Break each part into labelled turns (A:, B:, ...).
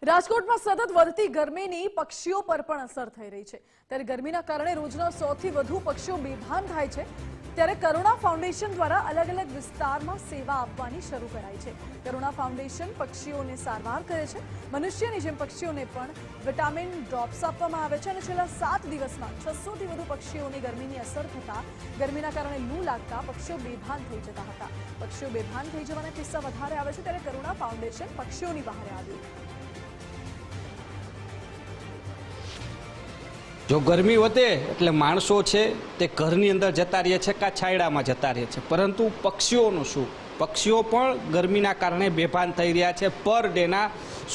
A: રાજકોટમાં સતત વધતી ગરમીની પક્ષીઓ પર પણ અસર થઈ રહી છે। ત્યારે ગરમીના કારણે રોજના 100 થી વધુ પક્ષીઓ બેભાન થાય છે। ત્યારે કરુણા ફાઉન્ડેશન દ્વારા અલગ અલગ વિસ્તારમાં સેવા આપવાની શરૂ કરાઈ છે। કરુણા ફાઉન્ડેશન પક્ષીઓને સારવાર કરે છે। મનુષ્યની જેમ પક્ષીઓને પણ વિટામિન ડ્રોપ્સ આપવામાં આવે છે અને છેલ્લા 7 દિવસમાં 600 થી વધુ પક્ષીઓને ગરમીની અસર થતા ગરમીના કારણે લૂ લાગતા પક્ષીઓ બેભાન થઈ જતા હતા। પક્ષીઓ બેભાન થઈ જવાના કિસ્સા વધારે આવે છે ત્યારે કરુણા ફાઉન્ડેશન પક્ષીઓની બહાર આવ્યું।
B: જો ગરમી વધે એટલે માણસો છે તે ઘરની અંદર જતા રહે છે કે છાયડામાં જતા રહે છે, પરંતુ પક્ષીઓનું શું? પક્ષીઓ પણ ગરમીના કારણે બેભાન થઈ રહ્યા છે। પર ડેના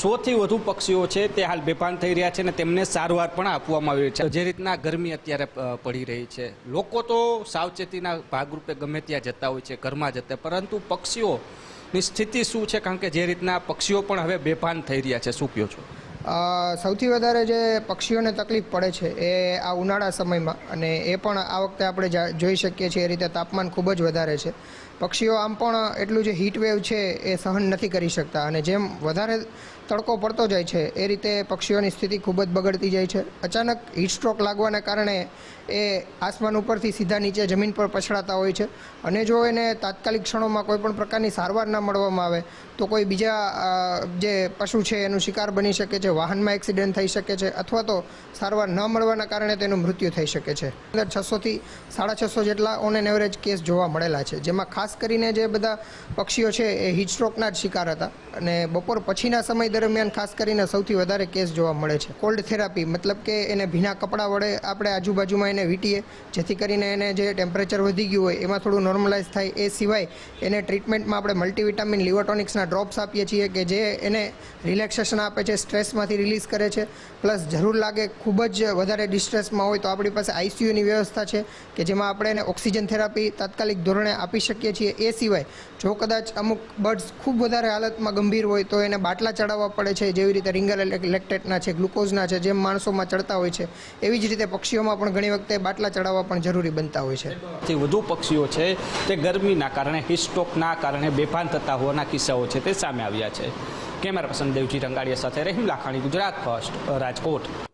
B: 100થી વધુ પક્ષીઓ છે તે હાલ બેભાન થઈ રહ્યા છે અને તેમને સારવાર પણ આપવામાં આવી રહી છે। જે રીતના ગરમી અત્યારે પડી રહી છે, લોકો તો સાવચેતીના ભાગરૂપે ગમે ત્યાં જતા હોય છે, ઘરમાં જતા, પરંતુ પક્ષીઓની સ્થિતિ શું છે? કારણ કે જે રીતના પક્ષીઓ પણ હવે બેભાન થઈ રહ્યા છે, શું કહો છો?
C: સૌથી વધારે જે પક્ષીઓને તકલીફ પડે છે એ આ ઉનાળા સમયમાં, અને એ પણ આ વખતે આપણે જોઈ શકીએ છીએ એ રીતે તાપમાન ખૂબ જ વધારે છે। પક્ષીઓ આમ પણ એટલું જે હીટ વેવ છે એ સહન નથી કરી શકતા, અને જેમ વધારે તડકો પડતો જાય છે એ રીતે પક્ષીઓની સ્થિતિ ખૂબ જ બગડતી જાય છે। અચાનક હીટ સ્ટ્રોક લાગવાના કારણે એ આસમાન ઉપરથી સીધા નીચે જમીન પર પછડાતા હોય છે, અને જો એને તાત્કાલિક ક્ષણોમાં કોઈ પણ પ્રકારની સારવાર ન મળવામાં આવે તો કોઈ બીજા જે પશુ છે એનું શિકાર બની શકે છે, વાહનમાં એક્સિડન્ટ થઈ શકે છે, અથવા તો સારવાર ન મળવાના કારણે તેનું મૃત્યુ થઈ શકે છે। 600થી 650 જેટલા ઓન એન એવરેજ કેસ જોવા મળેલા છે, જેમાં ખાસ કરીને જે બધા પક્ષીઓ છે એ હીટ સ્ટ્રોકના જ શિકાર હતા, અને બપોર પછીના સમય દરમિયાન ખાસ કરીને સૌથી વધારે કેસ જોવા મળે છે। કોલ્ડ થેરાપી, મતલબ કે એને ભીના કપડાં વડે આપણે આજુબાજુમાં એને વીંટીએ, જેથી કરીને એને જે ટેમ્પરેચર વધી ગયું હોય એમાં થોડું નોર્મલાઇઝ થાય। એ સિવાય એને ટ્રીટમેન્ટમાં આપણે મલ્ટીવિટામિન લિવોટોનિક્સના ડ્રોપ્સ આપીએ છીએ કે જે એને રિલેક્સેશન આપે છે, સ્ટ્રેસમાંથી રિલીઝ કરે છે। પ્લસ જરૂર લાગે ખૂબ જ વધારે ડિસ્ટ્રેસમાં હોય તો આપણી પાસે આઈસીયુની વ્યવસ્થા છે કે જેમાં આપણે એને ઓક્સિજન થેરાપી તાત્કાલિક ધોરણે આપી શકીએ છીએ। એ સિવાય જો કદાચ અમુક બર્ડ્સ ખૂબ વધારે હાલતમાં ગંભીર હોય તો એને બાટલા ચડાવવા પડે છે, જેવી રીતે રિંગર લેક્ટેટના છે, ગ્લુકોઝના છે, જેમ માણસોમાં ચડતા હોય છે એવી જ રીતે પક્ષીઓમાં પણ ઘણી વખતે બાટલા ચડાવવા પણ જરૂરી બનતા હોય છે।
B: સૌથી વધુ પક્ષીઓ છે તે ગરમીના કારણે, હીટ સ્ટ્રોકના કારણે બેભાન થતા હોવાના કિસ્સાઓ છે તે સામે આવ્યા છે। કેમેરા પર્સન દેવજી રંગાડિયા સાથે રહીમ લાખાણી, ગુજરાત ફર્સ્ટ, રાજકોટ।